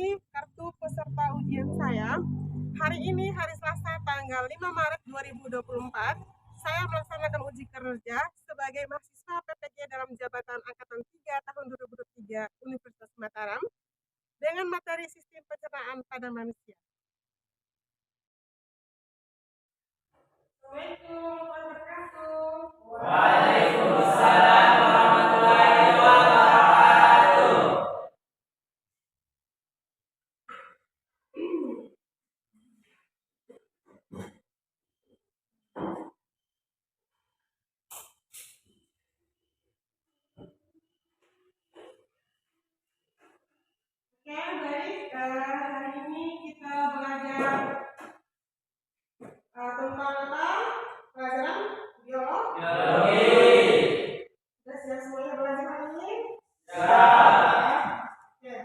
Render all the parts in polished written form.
ini kartu peserta ujian saya. Hari ini hari Selasa tanggal 5 Maret 2024. Saya melaksanakan uji kerja sebagai mahasiswa PPG dalam jabatan Angkatan 3 tahun 2023 Universitas Mataram dengan materi sistem pencernaan pada manusia. Assalamualaikum warahmatullahi wabarakatuh. Waalaikumsalam warahmatullahi wabarakatuh. Oke, baik. Hari ini kita belajar tentang apa? Pelajaran biologi. Sudah siap semuanya belajar hari ini? Oke.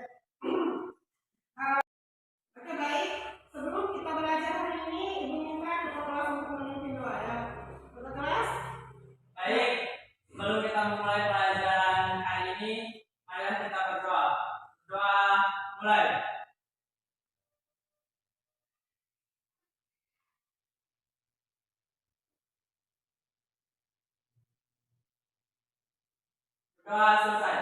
Oke, baik. Sebelum kita belajar hari ini, Ibu minta ketua kelas untuk memimpin doa ya. Ketua kelas? Baik, sebelum kita memulai pelajaran hari ini, mari kita berdoa. Doa mulai. Doa selesai.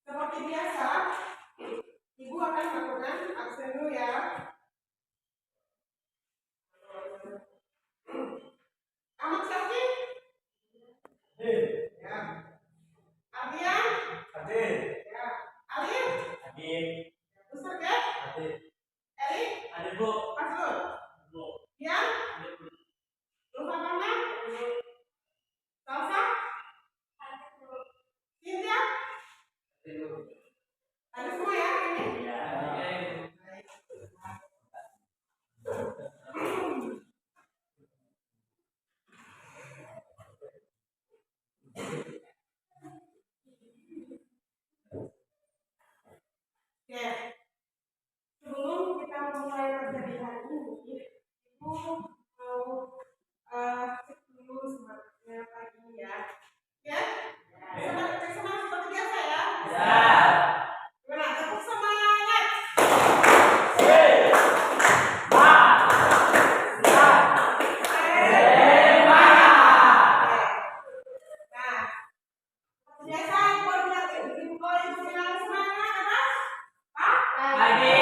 Seperti biasa, Ibu akan melakukan absen dulu ya. Ahmad Syafri? Ya. Ardian? Ya. Alif? Ustaz ya? Eli? Bu. Fazlul? Bu. Dian? Lupa mana? Salsa? Cynthia? Ada semua ya ini? Baik. Oke. Sebelum kita mulai terjadi hari ini, Ibu mau cek dulu semangatnya pagi ya. Ya? Semangat seperti biasa ya? Gimana? Tepuk semangat. Nah, seperti biasa Ibu bilang semangat apa? Pagi.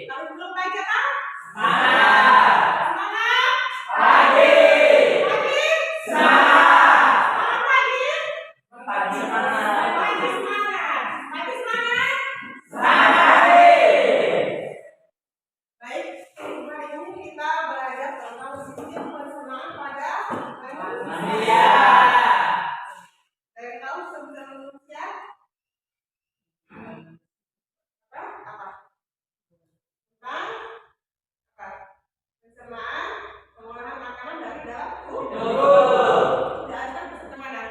Kalau belum pagi apa? Semangat. Semangat. Pagi. Pagi. Semangat. Semangat pagi. Pagi semangat. Pagi semangat. Pagi semangat. Baik, hari ini kita belajar tentang sistem pencernaan pada manusia. Dari tahu sebenarnya manusia apa? Tentang apa? Pencernaan, pengolahan makanan dari dalam tubuh. Tidak ada peserta mana?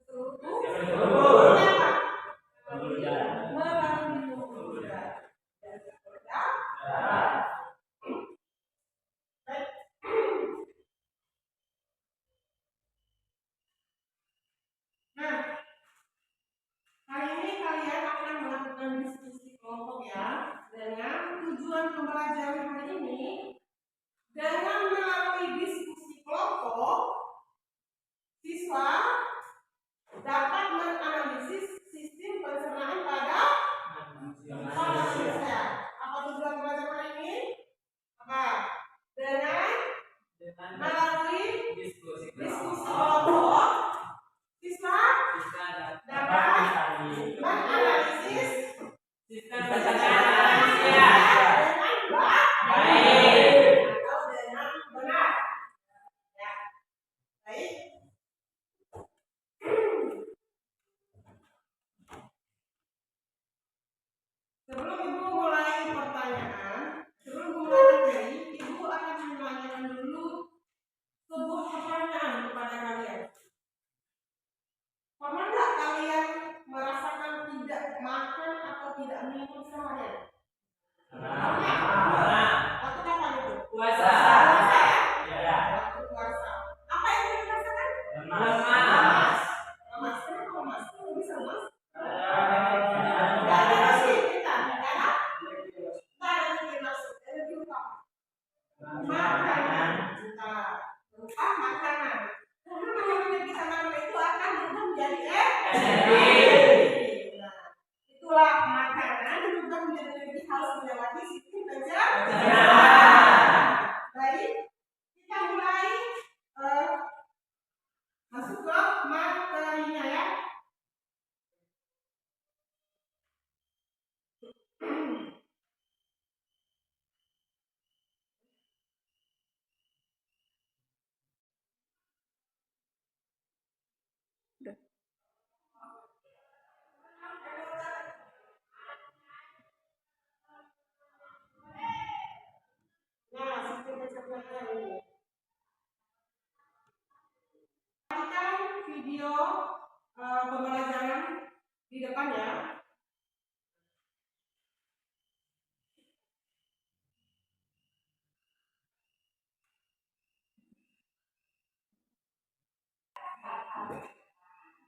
Seluruh tubuh. Apa? Melalui tubuh. Ya. Baik. Nah, hari ini kalian akan melakukan diskusi kelompok ya, dengan tujuan pembelajaran hari ini. Dengan melalui diskusi kelompok, siswa dapat menganalisis sistem pencernaan pada manusia. Apa tujuan pembelajaran hari ini? Apa? Dengan melalui Diskusi kelompok, siswa dapat menganalisis sistem pencernaan manusia dengan baik.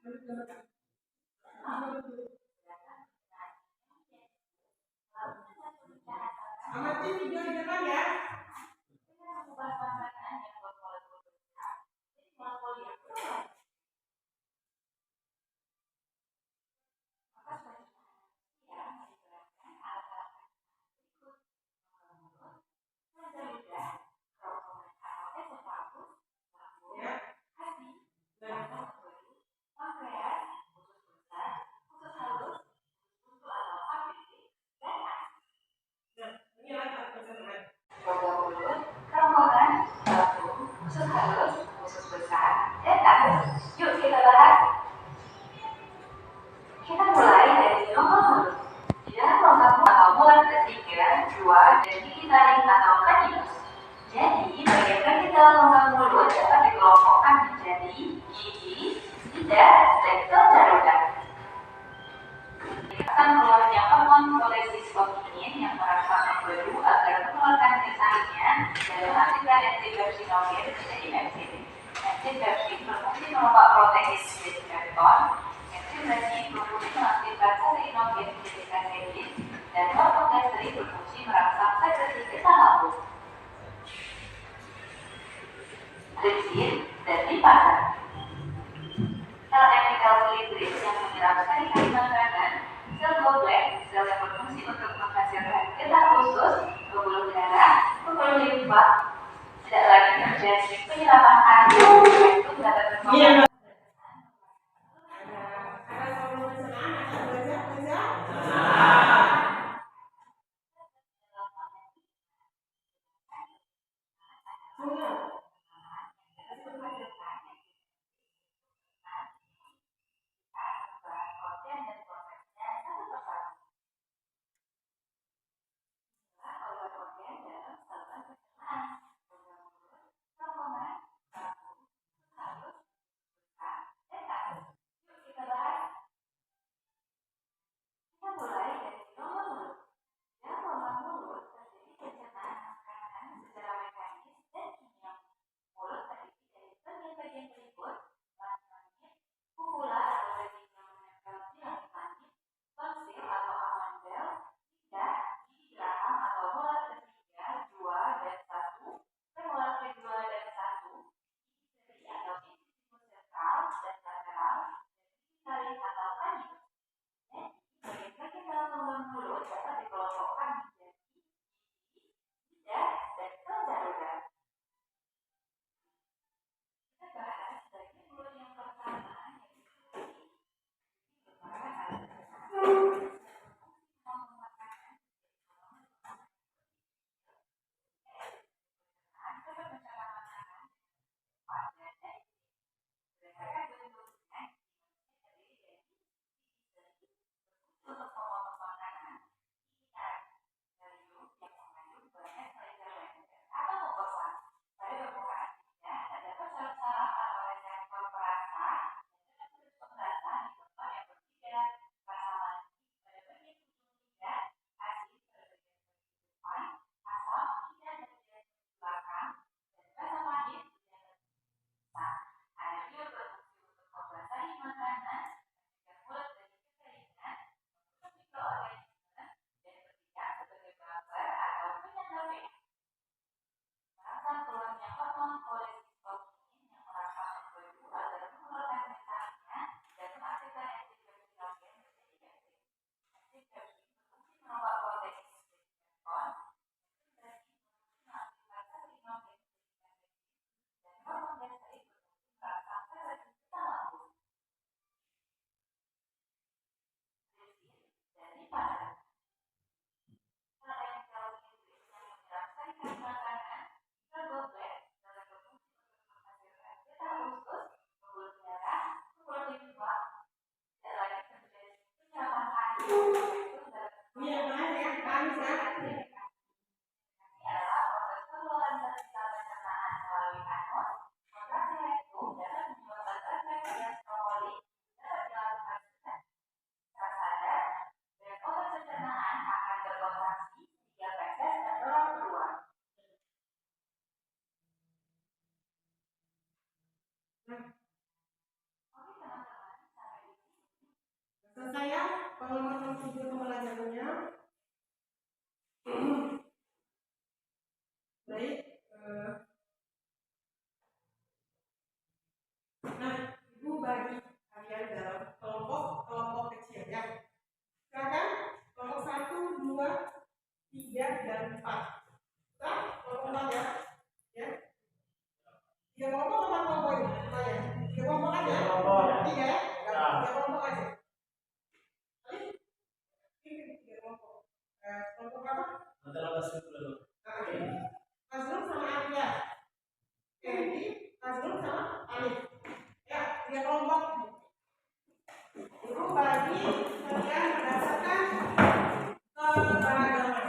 Amati video di depan ya. Roda mulut, kerongkongan, lambung, usus halus, usus besar, dan akhir. Yuk kita bahas. Kita mulai dari nomor mulut. Di dalam logam atau mulut ketiga, dua, dan gigi taring atau kanilus. Jadi, bagian vertikal logam mulut dapat dikelompokkan menjadi gigi, lidah, dan kelenjar ludah. Akan keluarnya hormon kolesistokinin yang merangsang embelu agar mengeluarkan sisanya dan menghasilkan enzim pepsinogen menjadi pepsin. Enzim pepsin berfungsi merubah protein menjadi pepton. Enzim resin berfungsi mengaktifkan kaseinogen menjadi kasein, dan hormon gastrik berfungsi merangsang sekresi getah lambung. Trypsin dan lipasa. Sel epithel silindris yang menyerap sari-sari makanan, sel goblet, sel yang berfungsi untuk menghasilkan getah usus, pembuluh darah, pembuluh limfa. Tidak lagi terjadi penyerapan air, itu dapat berkembang. video pembelajarannya. Baik. Nah, Ibu bagi kalian dalam kelompok kecil ya. Silakan kelompok 1, 2, 3, dan 4. Nah, kelompok 4 ya. Ya. 3 kelompok apa kelompok ini? Tanya. 3 kelompok aja. 3 ya. 3 kelompok aja. Ini 3 kelompok. Kelompok apa? Nazrul sama Arya. Jadi Nazrul sama Alif. Ya, 3 kelompok. Ibu bagi kalian berdasarkan keberagaman.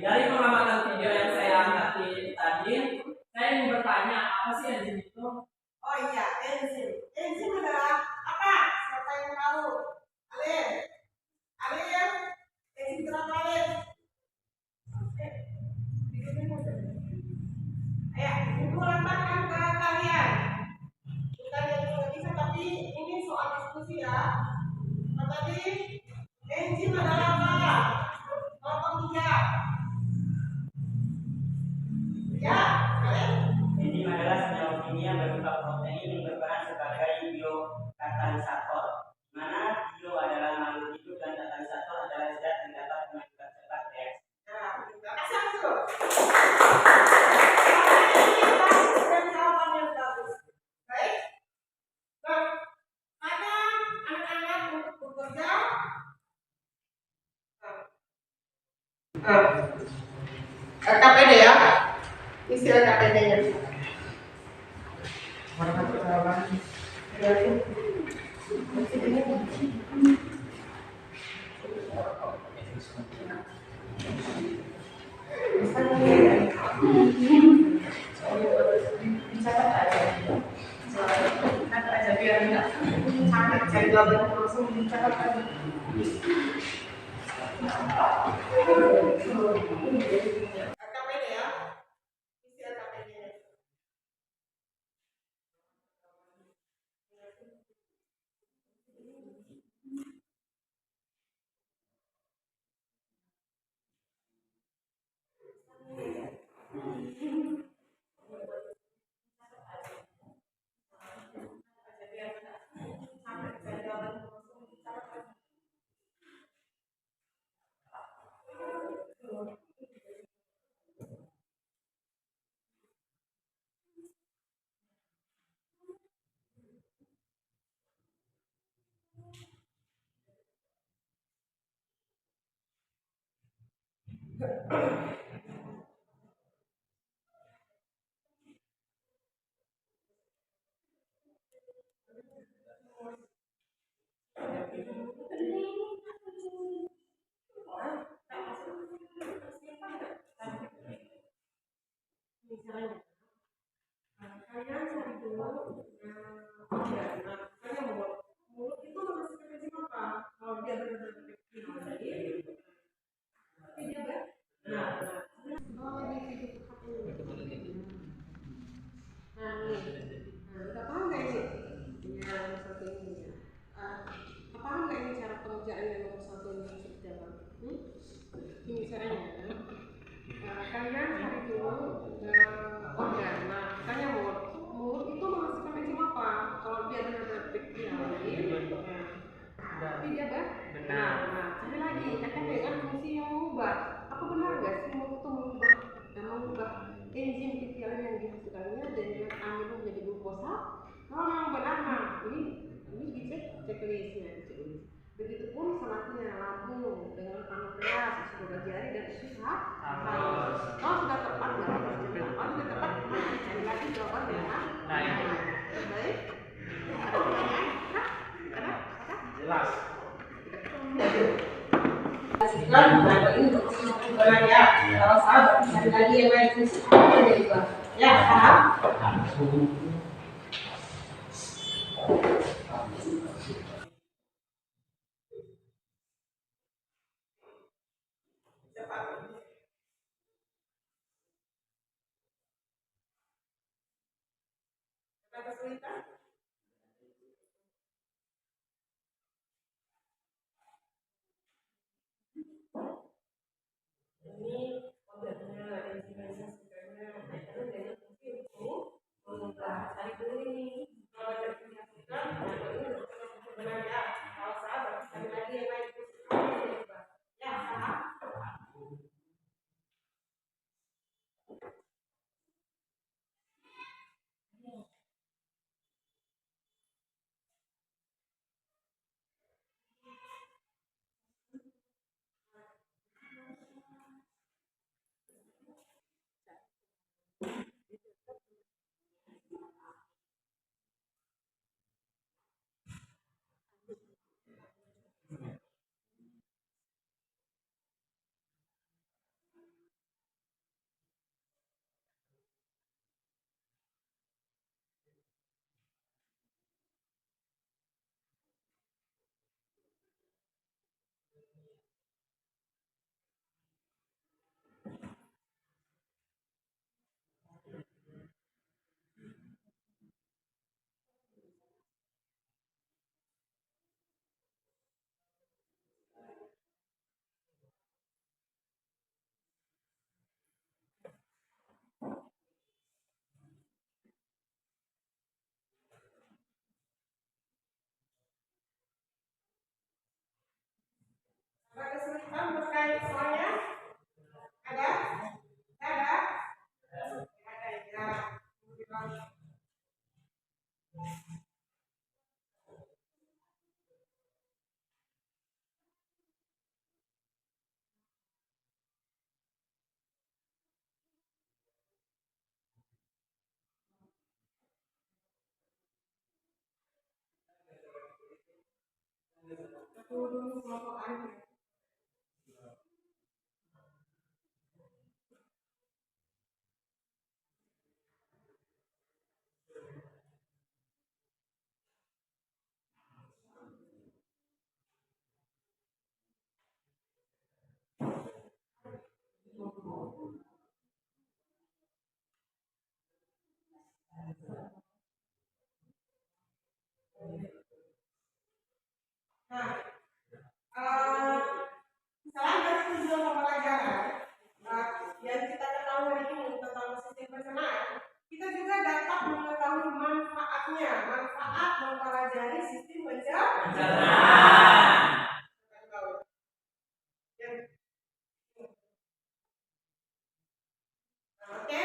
Dari pengamatan video yang saya angkat tadi, saya ingin bertanya, apa sih enzim itu? Oh iya, enzim. Enzim adalah apa? Siapa yang tahu? Alif. Alif. Enzim berapa Alif? Ayo, Ibu lemparkan ke kalian. Bukan yang juga bisa, tapi ini soal diskusi ya. Apa tadi? Enzim adalah apa? Kelompok 3. Ya, Alif. Enzim adalah senyawa kimia berupa protein yang berperan sebagai biokatalisator, di mana bio adalah makhluk hidup dan katalisator adalah zat yang dapat mengakibatkan cepat reaksi. Nah, terima kasih Abdul. Dan jawaban yang bagus. Baik. Nah, ada anak-anak untuk bekerja. LKPD ya. Isi LKPD-nya. Biar enggak capek cari jawaban langsung dicatat aja. LKPD ya. Isi LKPD-nya. Kalian cari dulu kalian mulut itu nomor seperti apa? Kalau dia benar-benar jadi tapi dia udah paham nggak ini? Yang satu ini ya. Paham nggak ini cara pengerjaan yang nomor 1 ini seperti apa? Ini caranya. Kalian cari dulu organ. Nah, tanya mau Oh, benar. Nah, ini dicek checklistnya, checklist. Begitupun salatnya lambung dengan pankreas, isi dua jari dan isi halus. Kalau sudah tepat ya, kalau sudah tepat mana cari lagi jawabannya. Nah, itu. Baik. Ada pertanyaan? Ada? Jelas. Pastikan bahwa ini untuk kesimpulan ya. Kalau salah cari lagi yang lain juga. Ya, paham? Ada kesulitan? Ini kodenya intinya sebenarnya itu dari itu mengubah cari dulu ini kalau ada kesulitan ini sebenarnya kalau salah cari lagi yang lain ya paham. Ada kesulitan terkait soalnya? Ada? Ada? Ada ya. Dulu kelompok akhir. Nah, selain dari tujuan pembelajaran yang kita ketahui hari ini tentang sistem pencernaan, kita juga dapat mengetahui manfaatnya, manfaat mempelajari sistem pencernaan. Oke,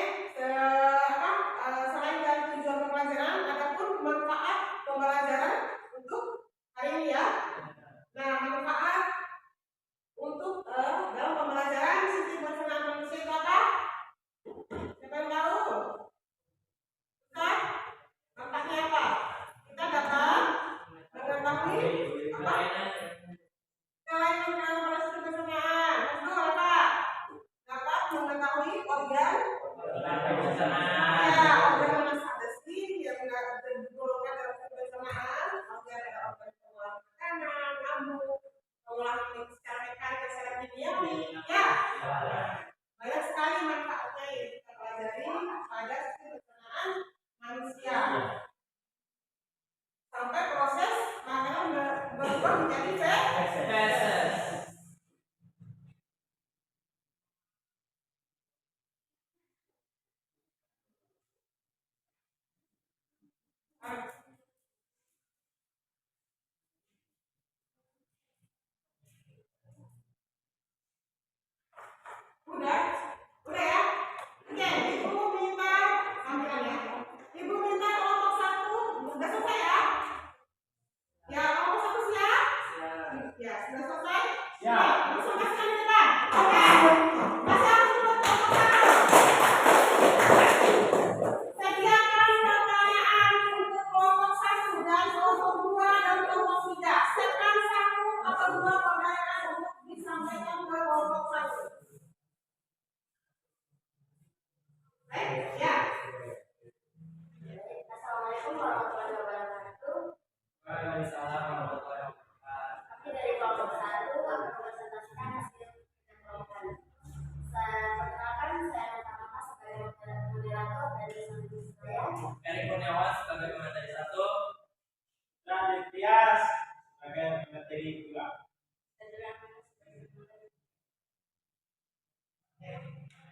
selain dari tujuan pembelajaran, ada pun manfaat pembelajaran untuk hari ini ya. Nah, manfaat untuk dalam pembelajaran sistem pencernaan manusia itu apa? Siapa yang tahu? Ustaz? Manfaatnya apa? Kita dapat mengetahui apa? Kelainan pada sistem pencernaan. Kedua apa? Dapat mengetahui organ pencernaan. Ya, organ mana saja sih yang digolongkan dalam sistem pencernaan? Organ ada organ pengolah makanan, lambung, pengolah secara mekanik, secara kimiawi. Ya, banyak sekali manfaatnya yang kita pelajari pada sistem pencernaan manusia. Sampai proses makanan berubah menjadi feses. Udah ya. Oke, ibu minta ambil ya. Ibu minta kelompok 1 Eri Kurniawan sebagai pemateri 1, Dan Tias sebagai materi 2.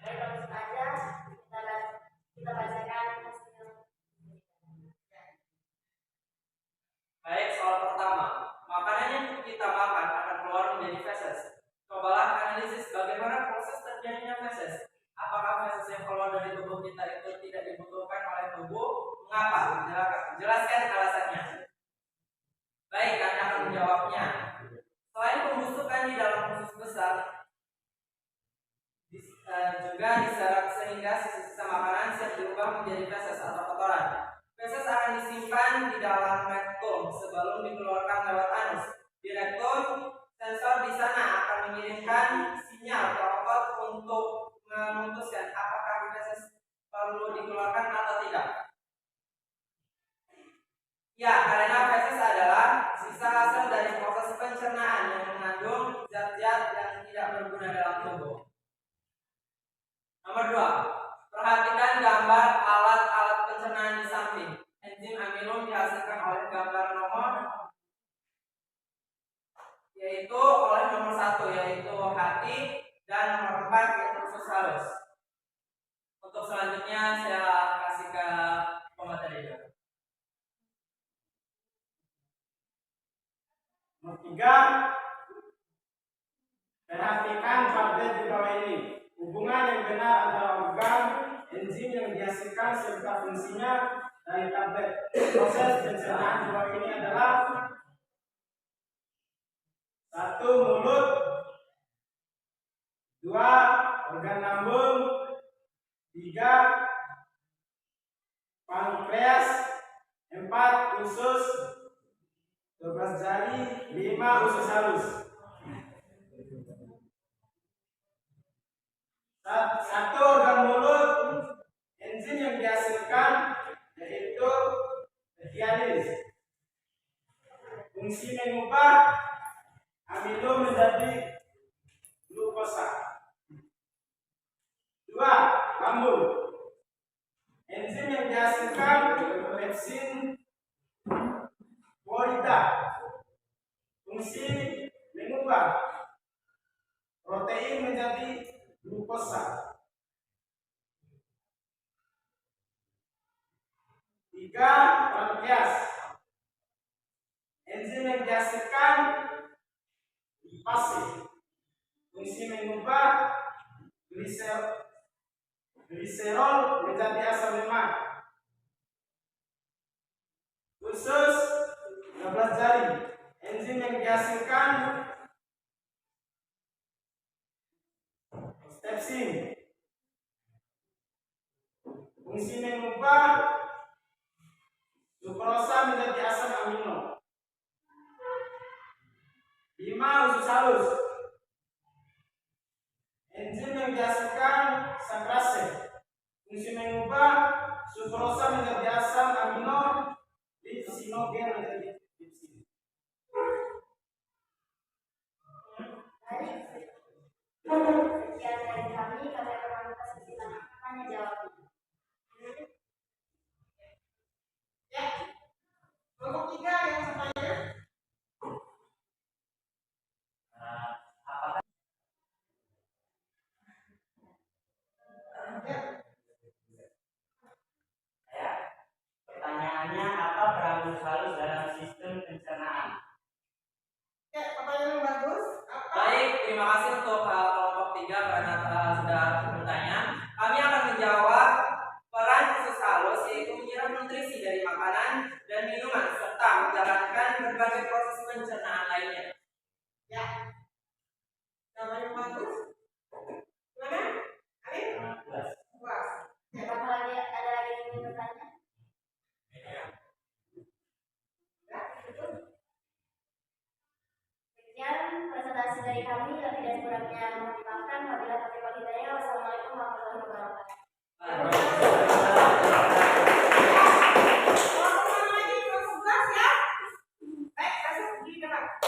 Langsung aja kita bacakan hasil. Baik, soal pertama. Makanan yang kita makan akan keluar menjadi feses. Cobalah analisis bagaimana proses terjadinya feses. Apakah feses yang keluar dari tubuh kita itu tidak dibutuhkan oleh tubuh? Mengapa? Jelaskan alasannya. Baik, Anda akan menjawabnya. Selain pembusukan di dalam usus besar, juga diserap sehingga sisa-sisa makanan siap diubah menjadi feses atau kotoran. Feses akan disimpan di dalam rektum sebelum dikeluarkan lewat anus. Di rektum, sensor di sana akan mengirimkan sinyal ke otot untuk memutuskan apakah feses perlu dikeluarkan atau tidak. Ya, karena feses adalah sisa hasil dari proses pencernaan yang mengandung zat-zat yang tidak berguna dalam tubuh. Nomor 2. Perhatikan gambar alat-alat pencernaan di samping. Enzim amilum dihasilkan oleh gambar nomor yaitu oleh nomor 1 yaitu hati dan nomor 4 yaitu usus halus. Untuk selanjutnya saya kasih ke pemateri. Nomor 3. Perhatikan tabel di bawah ini. Hubungan yang benar antara organ, enzim yang dihasilkan serta fungsinya dari tablet. Proses pencernaan di bawah ini adalah 1. Mulut, 2. Organ lambung, 3. Pankreas, 4. Usus, 12 jari, 5. Usus halus. 1. Organ mulut, enzim yang dihasilkan yaitu dialis. Fungsi mengubah amilum menjadi glukosa. 2. Lambung, enzim yang dihasilkan pepsin porida. Fungsi mengubah protein menjadi glukosa. 3. Pankreas, enzim yang dihasilkan lipase. Fungsi mengubah gliserol menjadi asam lemak. Usus 12 jari, enzim yang dihasilkan pepsin. Fungsi mengubah sukrosa menjadi asam amino. 5. Usus halus, enzim yang dihasilkan sakrase. Fungsi mengubah sukrosa menjadi asam amino, lipsinogen menjadi lipsin. Sekian dari kami akan kasih tanya jawab. Ya. Kelompok 3 yang bertanya. Pertanyaannya, apa peran usus halus dalam sistem pencernaan? Ya, pertanyaan yang bagus. Apa? Baik, terima kasih untuk kelompok 3 karena sudah bertanya. Kami akan menjawab peran usus halus yaitu menyerap nutrisi dari makanan dan minuman serta menjalankan berbagai proses pencernaan lainnya. Ya. Jawaban yang bagus. Mana? Alif? Puas. Ya. Apa lagi ada lagi yang ingin bertanya? Sekian presentasi dari kami, tidak kurangnya mohon dimaafkan. Wabillahi taufiq wal hidayah. Wassalamualaikum warahmatullahi wabarakatuh. Mau kemana lagi? Kelas 11 ya? Baik, masuk di depan.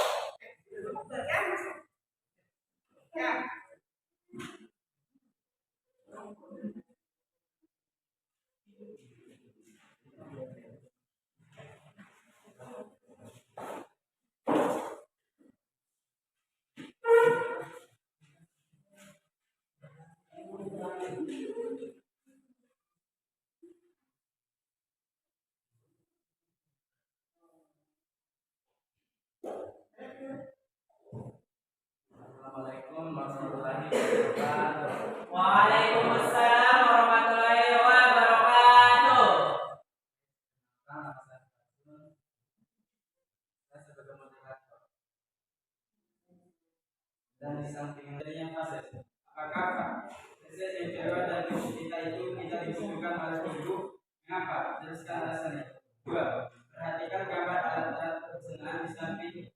dan di samping adanya fases. Apakah fases yang keluar dari tubuh kita itu tidak dibutuhkan oleh tubuh? Mengapa? Jelaskan alasannya. 2. Perhatikan gambar alat-alat pencernaan di samping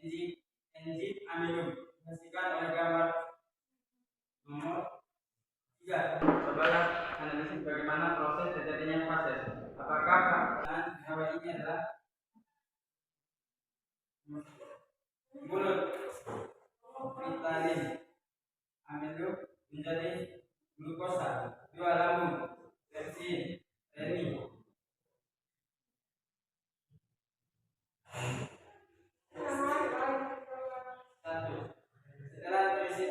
enzim amilum. Dihasilkan oleh gambar nomor 3. Cobalah analisis bagaimana proses terjadinya fases. Apakah senyawa ini adalah mulut, vitamin, amilum menjadi glukosa. 2. Lambung, leptin, renin. 1. Setelah terisi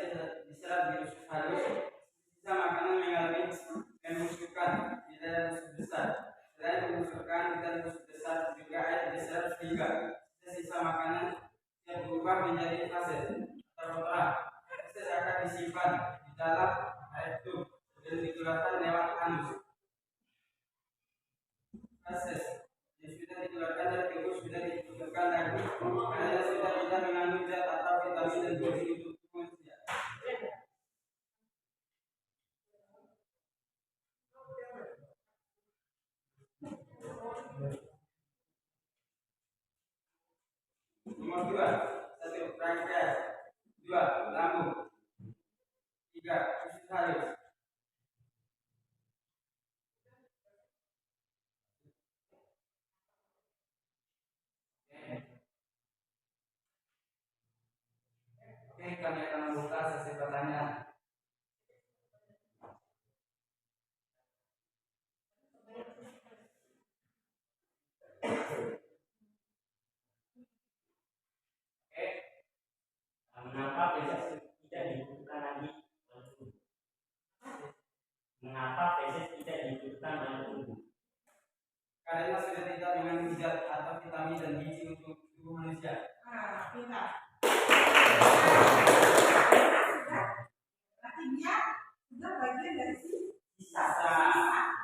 diserap di usus halus, sisa makanan mengalami pembusukan di dalam usus besar. Selain pembusukan di dalam usus besar, juga air diserap sehingga sisa makanan yang berubah menjadi fases atau kotoran. Fases akan disimpan di dalam rectum dan dikeluarkan lewat anus. Fases yang sudah dikeluarkan dari tubuh sudah dibutuhkan lagi karena sudah tidak mengandung zat atau vitamin dan gizi untuk tubuh manusia. Nomor 2. 1. Pankreas. 2. Lambung. 3. Usus halus. Oke, kami akan membuka sesi pertanyaan. Mengapa feses tidak dibutuhkan lagi oleh tubuh? Mengapa feses tidak dibutuhkan oleh tubuh? Karena sudah tidak mengandung zat atau vitamin dan gizi untuk tubuh manusia. Pintar. Berarti dia sudah bagian dari Sisa.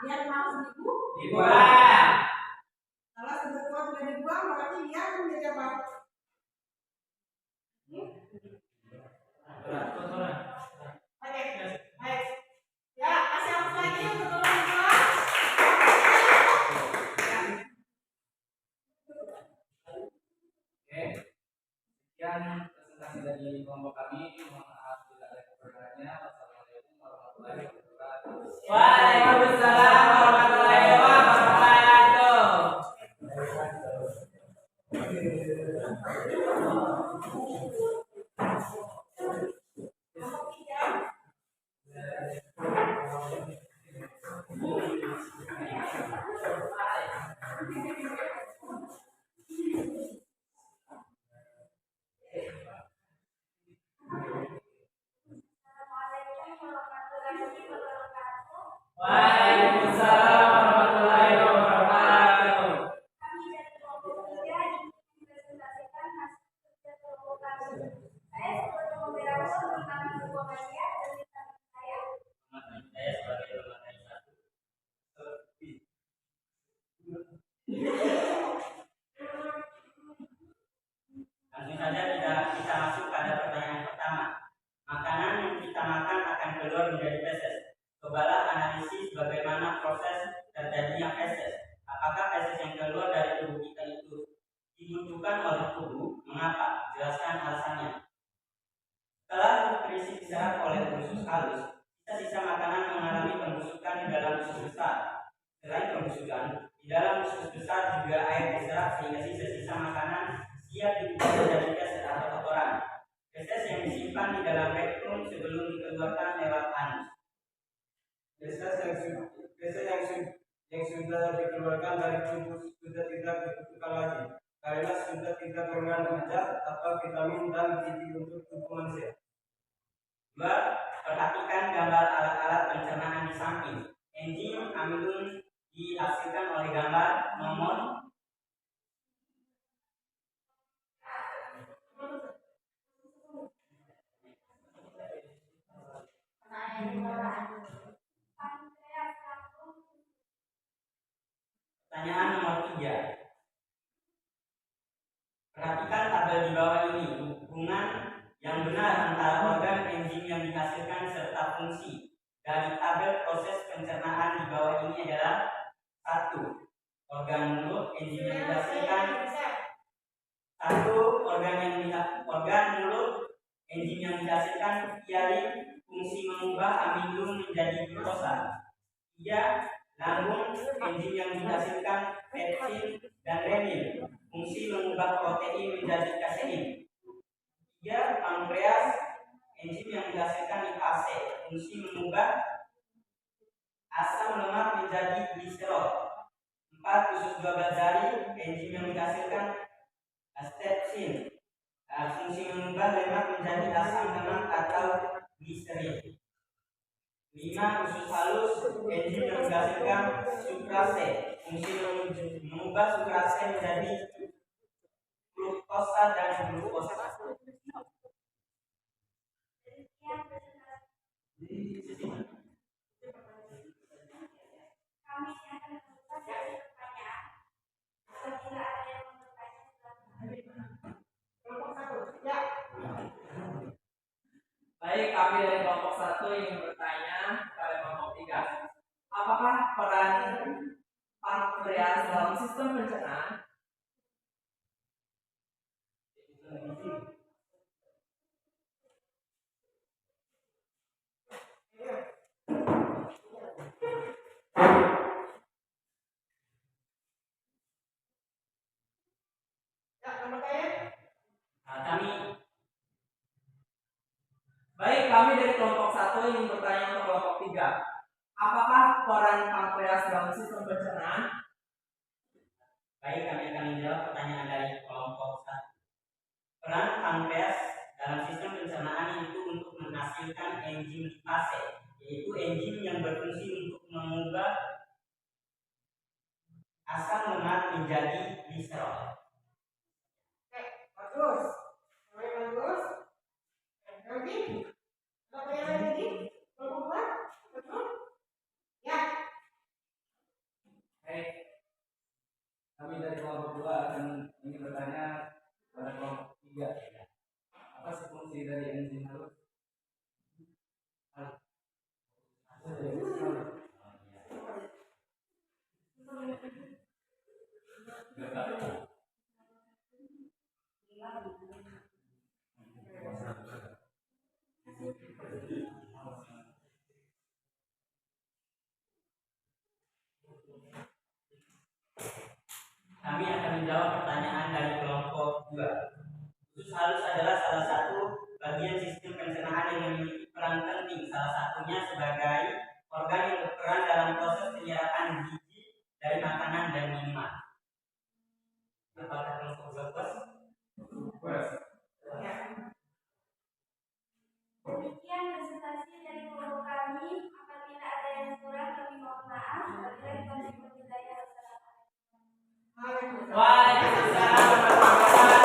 dia harus Dibuang. Kalau sudah dibuang, berarti dia menjadi apa? Kotoran. Oke, baik. Ya, kasih hapus lagi untuk tolong dibuang. Oke. Sekian presentasi dari kelompok kami. Mohon maaf bila ada kekurangannya. Wassalamualaikum warahmatullahi wabarakatuh. Waalaikumsalam warahmatullahi wabarakatuh. Waalaikumsalam warahmatullahi wabarakatuh. Kami dari kelompok 3 ingin mempresentasikan hasil kerja kelompok kami. Saya sebagai moderator tentang sebuah media dan tentang saya. Saya sebagai lembaga satu. Langsung saja kita masuk pada pertanyaan pertama. Makanan yang kita makan akan keluar menjadi feses. Cobalah analisis bagaimana proses terjadinya feses. Apakah feses yang keluar dari tubuh kita itu dibutuhkan oleh tubuh? Mengapa? Jelaskan alasannya. Setelah terisi diserap oleh usus halus, sisa-sisa makanan mengalami pembusukan di dalam usus besar. Selain pembusukan, di dalam usus besar juga air diserap sehingga sisa-sisa makanan siap dibuang menjadi feses atau kotoran. Feses yang disimpan di dalam rectum sebelum dikeluarkan lewat anus. Feses yang sudah dikeluarkan dari tubuh sudah tidak dibutuhkan lagi karena sudah tidak mengandung zat atau vitamin dan gizi untuk tubuh manusia. 2. Perhatikan gambar alat-alat pencernaan di samping. Enzim amilum dihasilkan oleh gambar nomor 3. Perhatikan tabel di bawah ini. Hubungan yang benar antara organ enzim yang dihasilkan serta fungsi dari tabel proses pencernaan di bawah ini adalah: 1. Organ mulut enzim yang dihasilkan. 1. Organ mulut enzim yang dihasilkan hialin, fungsi mengubah amino menjadi glukosa. 3. Lambung enzim yang dihasilkan pepsin dan renin, fungsi mengubah protein menjadi kasein. 3. Pankreas enzim yang dihasilkan lipase, fungsi mengubah asam lemak menjadi gliserol. 4. Usus 12 jari enzim yang dihasilkan stepsin, fungsi mengubah lemak menjadi asam lemak atau gliserin. 5. Usus halus enzim yang dihasilkan sukrase, fungsi mengubah sukrase menjadi fruktosa dan glukosa. Kami akan membuka sesi pertanyaan. Apabila ada yang mau bertanya, silakan. Kelompok 1. Ya. Baik, kami dari kelompok 1 ingin bertanya kepada kelompok 3. Apakah peran pankreas dalam sistem pencernaan? Ya, nomor saya. Baik, kami dari kelompok 1 ingin bertanya ke kelompok 3. Apakah peran pankreas dalam sistem pencernaan? Baik, kami akan menjawab pertanyaan dari kelompok 1. Peran pankreas dalam sistem pencernaan itu untuk menghasilkan enzim lipase, yaitu enzim yang berfungsi untuk mengubah asam lemak menjadi gliserol. Oke, bagus. Mulai bagus. Lagi. Apa yang lagi? Kelompok 2. Betul? Ya. Baik, kami dari kelompok 2 akan ingin bertanya pada kelompok 3. Apa sih fungsi dari enzim halus? Kami akan menjawab pertanyaan dari kelompok 2. Usus halus adalah salah satu bagian sistem pencernaan yang memiliki peran penting, salah satunya sebagai organ yang berperan dalam proses penyerapan gizi dari makanan dan minuman. Apakah kelompok 2 puas? Puas. Demikian presentasi dari kelompok kami. Apabila ada yang kurang, kami mohon maaf. Wabillahi taufiq wal hidayah. Wassalamualaikum. Waalaikumsalam warahmatullahi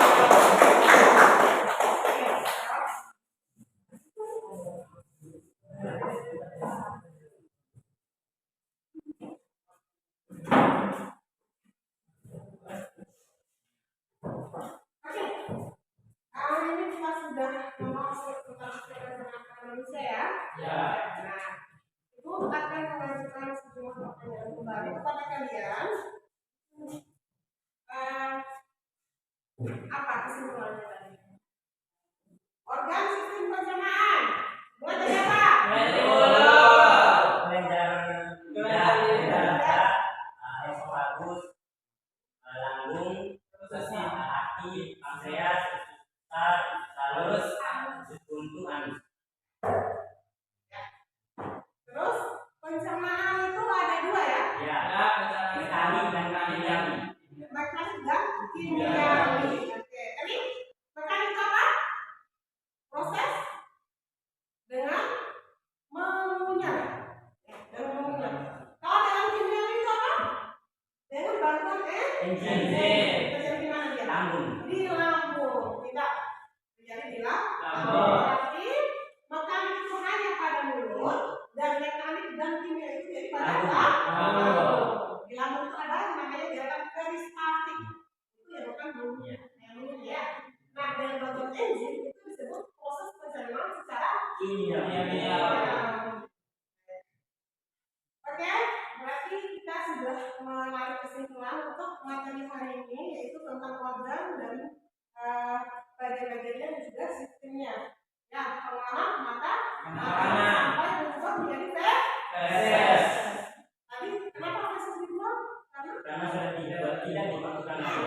Oke. Ini kita sudah masuk tentang pencernaan manusia ya. Ya. Nah, itu akan mengajukan sejumlah pertanyaan kembali kepada kalian. Apa kesimpulannya tadi? Organ sistem pencernaan. Mulai dari apa? Esophagus, lambung, hati, pankreas, usus halus, usus buntu, anus. Terus pencernaan itu ada dua ya? Ya, mekanik dan kimiawi. Mekanik dan kimiawi. Oke, ini mekanik itu apa? Proses dengan mengunyah. Dengan mengunyah. Kalau dengan kimiawi itu apa? Dengan bantuan Enzim. terjadi di mana dia? Lambung. Di lambung. Tidak terjadi di lambung. Lambung. Berarti mekanik itu hanya pada mulut dan mekanik dan kimia itu jadi pada lambung. Di lambung itu ada yang namanya gerakan peristaltik. Itu ya bukan mengunyah. Yang mengunyah ya. Nah, dengan bantuan enzim itu disebut proses menarik kesimpulan untuk materi hari ini, yaitu tentang program dan bagian-bagiannya dan juga sistemnya. Ya, pengenalan maka sampai berubah menjadi Feses. Tadi kenapa feses dibuat? Karena sudah tidak dimasukkan lagi.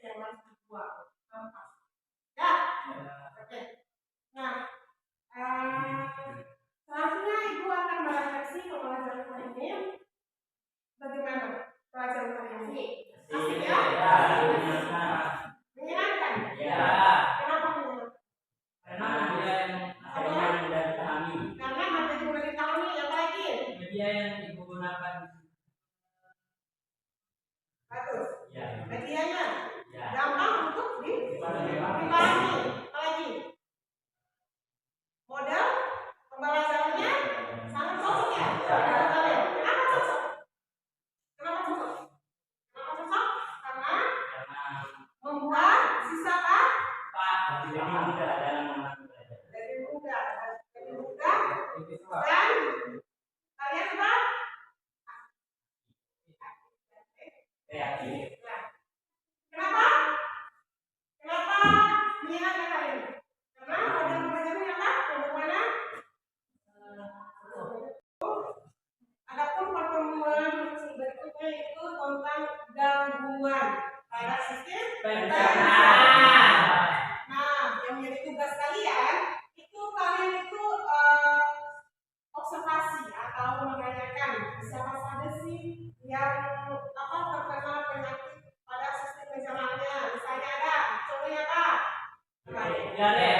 Yang harus dibuat. Ya, oke. Nah, selanjutnya Ibu akan merefleksi pembelajaran hari ini. Bagaimana pelajaran hari ini? Asik ya? Menyenangkan? Ya. Kenapa menyenangkan? Karena media yang Mudah dipahami. Karena materi mudah dipahami, yang lagi. media yang Ibu gunakan. Bagus. Ya. Medianya Ya. gampang untuk dipahami. Apalagi model pembelajarannya sangat cocok ya. Kenapa cocok? Kenapa cocok? Kenapa cocok? Karena membuat sisa apa? Jadi mudah dalam memahami belajar. Lebih mudah dan kalian apa? Kreatif. Kenapa? Kenapa menyenangkan kalian? Karena model pembelajarannya apa? Model mana? Adapun pertemuan berikutnya itu tentang gangguan pada sistem Pencernaan. Nah, yang menjadi tugas kalian itu kalian itu observasi atau menanyakan siapa saja sih yang terkena penyakit pada sistem pencernaannya. Misalnya ada, contohnya apa? Diare.